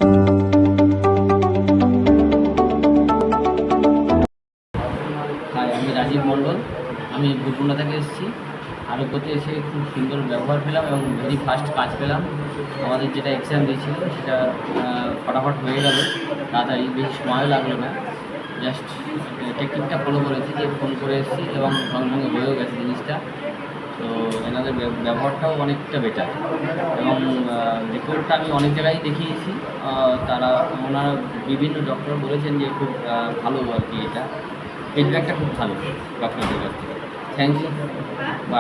High, আমি রাজীব মণ্ডল। আমি বুরগুনা থেকে এসেছি। আরোগ্যতে এসে খুব সুন্দর ব্যবহার পেলাম এবং ভেরি ফাস্ট কাজ পেলাম। আমাদের যেটা এক্সাম দিয়েছিল সেটা ফটাফট হয়ে গেল, তাড়াতাড়ি, বেশি সময়ও লাগলো না। জাস্ট টেকনিকটা ফলো করেছি, যে ফোন করে এসেছি এবং সঙ্গে সঙ্গে হয়েও গেছে জিনিসটা। তো এনাদের ব্যবহারটাও অনেকটা বেটার এবং রিপোর্টটা আমি অনেক জায়গায় দেখিয়েছি। তারা ওনারা বিভিন্ন ডক্টর বলেছেন যে খুব ভালো আর কি, এটা ফিডব্যাকটা খুব ভালো ডক্টরদের কাছ থেকে। Thank you. বা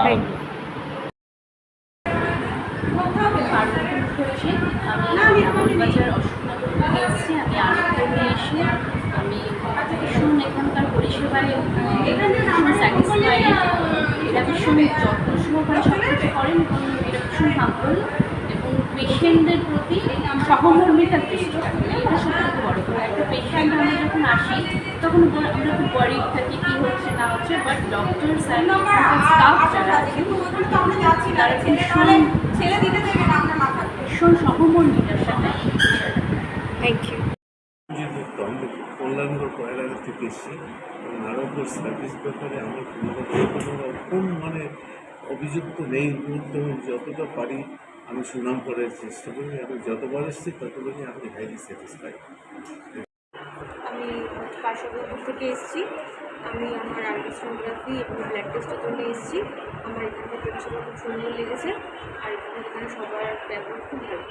আমি বাজার অশোকনগর থেকে এসেছি। আমি আরোগ্য নিয়ে এসে আমি ভীষণ এখানকার পরিষেবায় ভীষণ স্যাটিসফাইড। এরা ভীষণ যত্ন সহকারে সব কিছু করেন এবং এরা ভীষণ হাম্বল এবং পেশেন্টদের প্রতি সহমর্মিতার দৃষ্টি রাখেন। এটা সবথেকে বড় কথা। একটা পেশেন্ট আমরা যখন আসি তখন আমরা খুব ওয়ারিড থাকি কী হচ্ছে না হচ্ছে, বাট ডক্টর স্টাফ যারা আছেন তারা ভীষণ সহমর্মিতার সাথে। Thank you. আমি কল্যাণগড় কয়লার থেকে এসেছি এবং আরোগ্যর সার্ভিস ব্যাপারে আমার কোন অভিযোগ তো নেই। এবং যতটা পারি আমি সুনাম করার চেষ্টা করি। আমি যতবার এসেছি ততবারই আমি হাইলি স্যাটিসফাইড। আমি পার্শ্ববর্তী থেকে এসেছি। আমি আমার আলট্রাসোনোগ্রাফি এবং ব্লাড টেস্টের জন্য এসেছি। আমার এখানকার পরিষেবা খুব সুন্দর লেগেছে আর এখানে সবার ব্যবহার খুব ভালো।